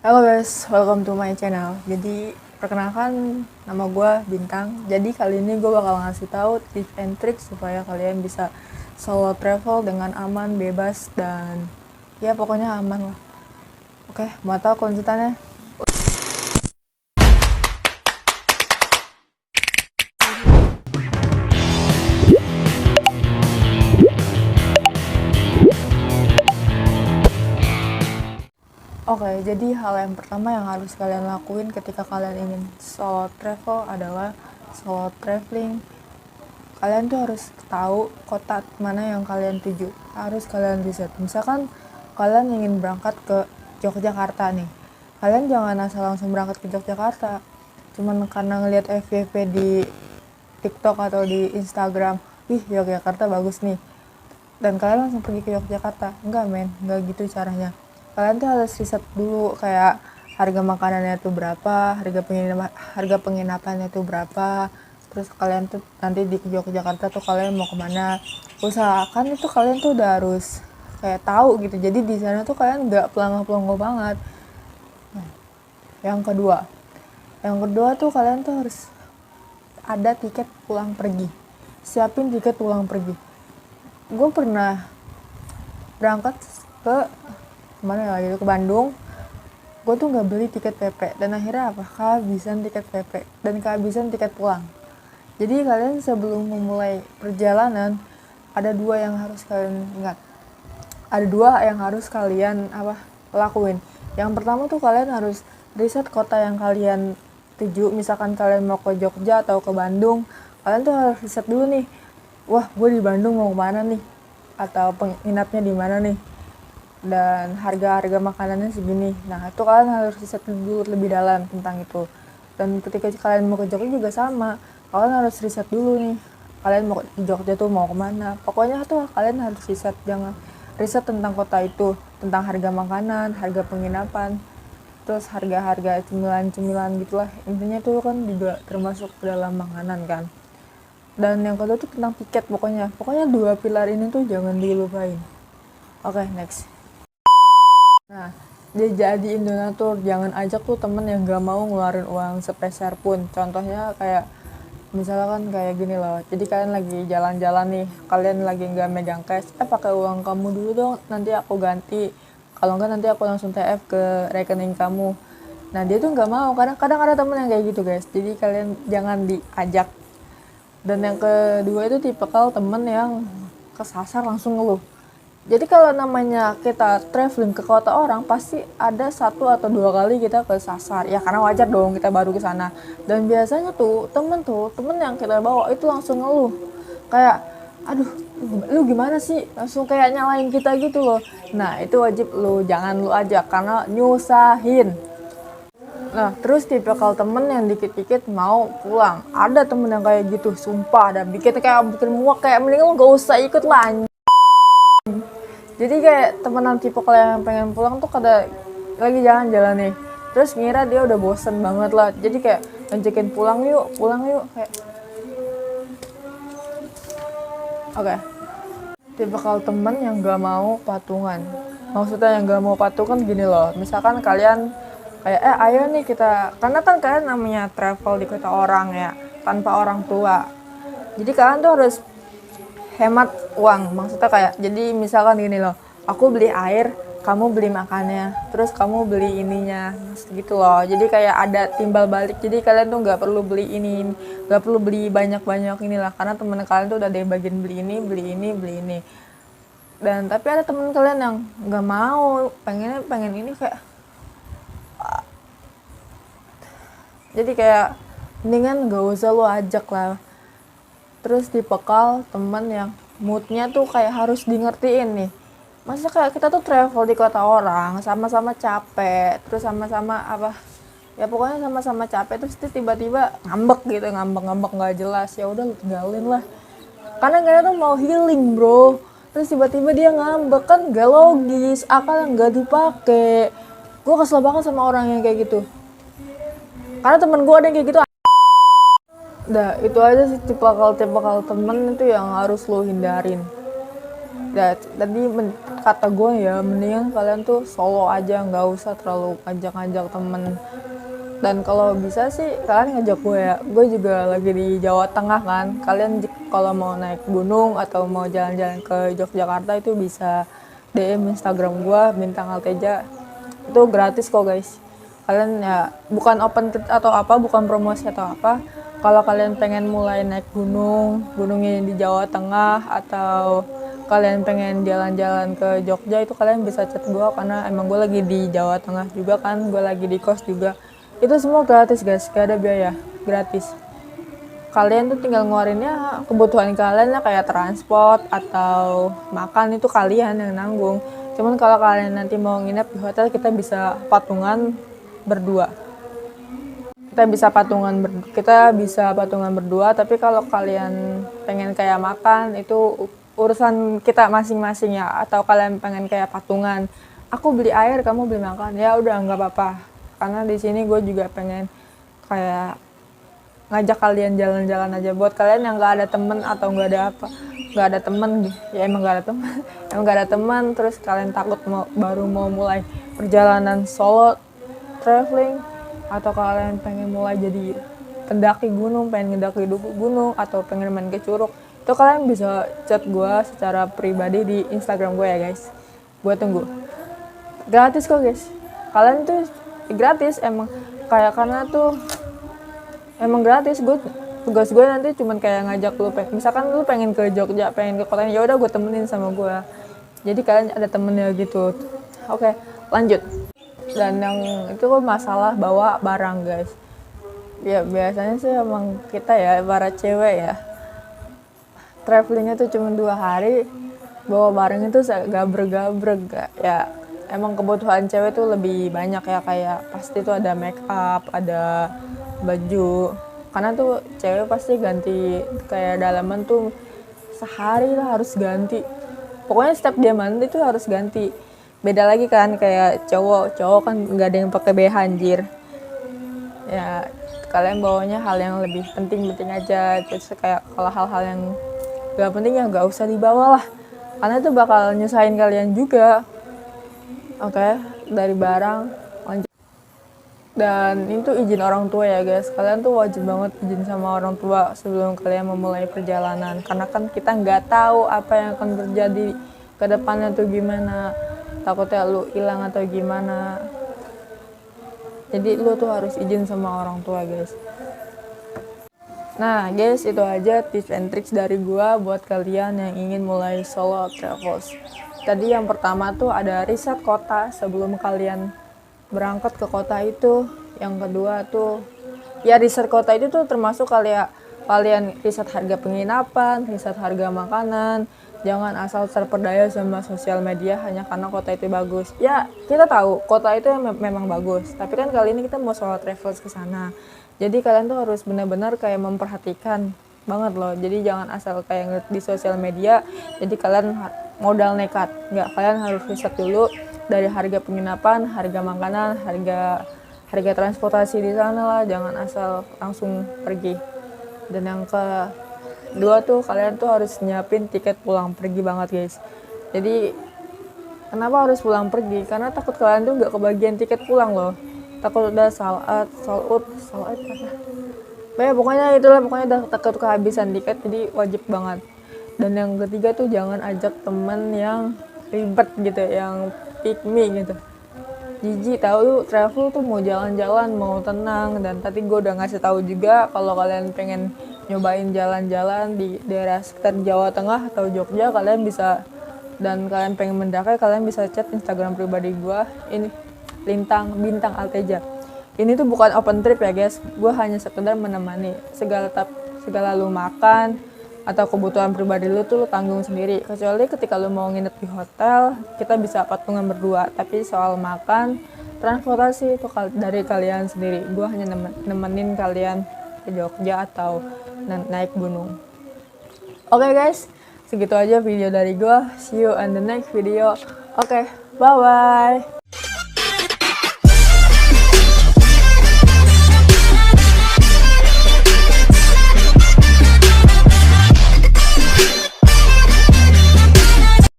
Halo guys, welcome to my channel. Jadi perkenalkan, nama gue Bintang. Jadi kali ini gue bakal ngasih tahu tips and trick supaya kalian bisa solo travel dengan aman, bebas, dan ya pokoknya aman lah. Oke, mau tahu kelanjutannya? Oke, jadi hal yang pertama yang harus kalian lakuin ketika kalian ingin solo travel adalah solo traveling. Kalian tuh harus tahu kota mana yang kalian tuju. Harus kalian riset. Misalkan kalian ingin berangkat ke Yogyakarta nih. Kalian jangan asal langsung berangkat ke Yogyakarta. Cuman karena ngelihat FYP di TikTok atau di Instagram, ih Yogyakarta bagus nih, dan kalian langsung pergi ke Yogyakarta. Enggak men, enggak gitu caranya. Kalian tuh harus riset dulu, kayak harga makanannya tuh berapa, harga penginapannya tuh berapa, terus kalian tuh nanti di Yogyakarta tuh kalian mau kemana. Usahakan itu kalian tuh udah harus kayak tahu gitu, jadi di sana tuh kalian nggak pelangga-pelongo banget. Nah, yang kedua tuh kalian tuh harus ada tiket pulang pergi. Siapin tiket pulang pergi. Gue pernah berangkat ke mana ya, gitu, ke Bandung. Gue tuh nggak beli tiket PP, dan akhirnya apa, kehabisan tiket PP dan kehabisan tiket pulang. Jadi kalian sebelum memulai perjalanan, ada dua yang harus kalian ingat, ada dua yang harus kalian lakuin. Yang pertama tuh kalian harus riset kota yang kalian tuju. Misalkan kalian mau ke Jogja atau ke Bandung, kalian tuh harus riset dulu nih, wah gue di Bandung mau kemana nih, atau penginapnya di mana nih, dan harga makanannya segini. Nah itu kalian harus riset dulu lebih dalam tentang itu. Dan ketika kalian mau ke Jogja juga sama, kalian harus riset dulu nih, kalian mau ke Jogja tuh mau kemana. Pokoknya tuh kalian harus riset, jangan riset tentang kota itu, tentang harga makanan, harga penginapan, terus harga cemilan-cemilan gitulah. Intinya tuh kan juga termasuk ke dalam makanan kan. Dan yang kedua tuh tentang tiket. Pokoknya dua pilar ini tuh jangan dilupain. Oke, next. Nah, dia jadi donatur, jangan ajak tuh temen yang gak mau ngeluarin uang sepeser pun. Contohnya kayak misalkan kayak gini loh, jadi kalian lagi jalan-jalan nih, kalian lagi nggak megang cash, pakai uang kamu dulu dong, nanti aku ganti, kalau nggak nanti aku langsung TF ke rekening kamu. Nah dia tuh nggak mau, kadang ada temen yang kayak gitu guys, jadi kalian jangan diajak. Dan yang kedua itu tipikal temen yang kesasar langsung ngeluh. Jadi kalau namanya kita traveling ke kota orang, pasti ada satu atau dua kali kita kesasar. Ya karena wajar dong, kita baru ke sana. Dan biasanya tuh temen yang kita bawa itu langsung ngeluh. Kayak, aduh, lu gimana sih? Langsung kayak nyalain kita gitu loh. Nah itu wajib jangan lu ajak karena nyusahin. Nah, terus tipikal temen yang dikit-dikit mau pulang. Ada temen yang kayak gitu, sumpah. Dan bikin muak, kayak mending lu gak usah ikut lah. Jadi kayak temenan tipikal yang pengen pulang tuh kada lagi jalan-jalan nih. Terus ngira dia udah bosen banget lah. Jadi kayak ngajakin pulang yuk, kayak. Oke. Tipikal temen yang gak mau patungan. Maksudnya yang gak mau patungan gini loh. Misalkan kalian kayak ayo nih kita, karena kan kalian namanya travel di kota orang ya, tanpa orang tua. Jadi kalian tuh harus hemat uang. Maksudnya kayak, jadi misalkan gini loh, aku beli air, kamu beli makannya, terus kamu beli ininya, gitu loh. Jadi kayak ada timbal balik, jadi kalian tuh nggak perlu beli ini, nggak perlu beli banyak inilah, karena temen kalian tuh udah ada yang bagian beli ini. Dan tapi ada temen kalian yang nggak mau, pengen ini, kayak jadi kayak mendingan nggak usah lo ajak lah. Terus tipikal temen yang moodnya tuh kayak harus di ngertiin nih. Masa kayak kita tuh travel di kota orang, sama-sama capek, terus sama-sama ya pokoknya sama-sama capek, terus tiba-tiba ngambek nggak jelas. Ya udah lu tinggalin lah, karena kita tuh mau healing bro. Terus tiba-tiba dia ngambek, kan gak logis, akal yang gak dipakai. Gue kesel banget sama orang yang kayak gitu, karena temen gue ada yang kayak gitu. Dah, itu aja sih tipikal temen itu yang harus lo hindarin. Tadi kata gue ya, mendingan kalian tuh solo aja, nggak usah terlalu ngajak-ngajak temen. Dan kalau bisa sih kalian ngajak gue ya, gue juga lagi di Jawa Tengah kan. Kalian kalau mau naik gunung atau mau jalan-jalan ke Yogyakarta itu bisa DM Instagram gue Bintang Alteja, itu gratis kok guys. Kalian ya bukan open atau apa, bukan promosi atau apa. Kalau kalian pengen mulai naik gunungnya di Jawa Tengah, atau kalian pengen jalan-jalan ke Jogja, itu kalian bisa chat gue, karena emang gue lagi di Jawa Tengah juga kan, gue lagi di kos juga. Itu semua gratis guys, gak ada biaya, gratis. Kalian tuh tinggal ngeluarinnya kebutuhan kalian ya, kayak transport atau makan itu kalian yang nanggung. Cuman kalau kalian nanti mau nginep di hotel, kita bisa patungan berdua. Kita bisa patungan berdua, tapi kalau kalian pengen kayak makan itu urusan kita masing-masing ya. Atau kalian pengen kayak patungan, aku beli air, kamu beli makan, ya udah nggak apa-apa. Karena di sini gue juga pengen kayak ngajak kalian jalan-jalan aja. Buat kalian yang nggak ada temen atau nggak ada temen ya, emang nggak ada temen emang nggak ada teman, terus kalian takut baru mau mulai perjalanan solo traveling, atau kalian pengen mulai jadi pendaki gunung, pengen ngedaki gunung, atau pengen main ke curug, itu kalian bisa chat gue secara pribadi di Instagram gue ya guys. Gue tunggu. Gratis kok guys, kalian tuh gratis emang, kayak karena tuh emang gratis. Tugas gue nanti cuman kayak ngajak lu, misalkan lu pengen ke Jogja, pengen ke kotanya, ya udah gue temenin sama gue, jadi kalian ada temennya gitu. Oke, lanjut. Dan yang itu masalah bawa barang guys, ya biasanya sih emang kita ya para cewek ya, travelingnya tuh cuma 2 hari, bawa barang itu gabrek-gabrek ya. Emang kebutuhan cewek tuh lebih banyak ya, kayak pasti tuh ada make up, ada baju, karena tuh cewek pasti ganti kayak dalaman tuh sehari lah harus ganti, pokoknya setiap dia mandi tuh harus ganti. Beda lagi kan kayak cowok kan nggak ada yang pakai BH anjir ya. Kalian bawanya hal yang lebih penting aja, terus kayak kalau hal-hal yang gak penting ya gak usah dibawa lah, karena itu bakal nyusahin kalian juga. Oke, dari barang lanjut. Dan itu izin orang tua ya guys, kalian tuh wajib banget izin sama orang tua sebelum kalian memulai perjalanan, karena kan kita nggak tahu apa yang akan terjadi ke depannya tuh gimana, takutnya lu hilang atau gimana. Jadi lu tuh harus izin sama orang tua guys. Nah guys, itu aja tips and tricks dari gua buat kalian yang ingin mulai solo travels. Tadi yang pertama tuh ada riset kota sebelum kalian berangkat ke kota itu. Yang kedua tuh ya riset kota itu tuh termasuk kalian riset harga penginapan, riset harga makanan. Jangan asal terperdaya sama sosial media hanya karena kota itu bagus. Ya, kita tahu kota itu memang bagus, tapi kan kali ini kita mau solo travels ke sana. Jadi kalian tuh harus benar-benar kayak memperhatikan banget loh. Jadi jangan asal kayak ngeliat di sosial media, jadi kalian modal nekat. Enggak, kalian harus riset dulu dari harga penginapan, harga makanan, harga transportasi di sana lah. Jangan asal langsung pergi. Dan yang kedua tuh kalian tuh harus nyiapin tiket pulang pergi banget guys. Jadi kenapa harus pulang pergi? Karena takut kalian tuh nggak kebagian tiket pulang loh. Takut udah sold out apa. Pokoknya itulah, pokoknya udah takut kehabisan tiket, jadi wajib banget. Dan yang ketiga tuh jangan ajak temen yang ribet gitu, yang pick me gitu. Jijik tahu lu travel tuh mau jalan-jalan, mau tenang. Dan tadi gue udah ngasih tahu juga kalau kalian pengen nyobain jalan-jalan di daerah sekitar Jawa Tengah atau Jogja, kalian bisa, dan kalian pengen mendaki, kalian bisa chat Instagram pribadi gue ini Bintang Alteja. Ini tuh bukan open trip ya guys, gue hanya sekedar menemani. Segala lu makan atau kebutuhan pribadi lu tuh lu tanggung sendiri, kecuali ketika lu mau nginep di hotel kita bisa patungan berdua, tapi soal makan, transportasi itu dari kalian sendiri. Gue hanya nemenin kalian ke Jogja atau naik gunung. Oke guys, segitu aja video dari gue. See you on the next video. Oke, bye bye.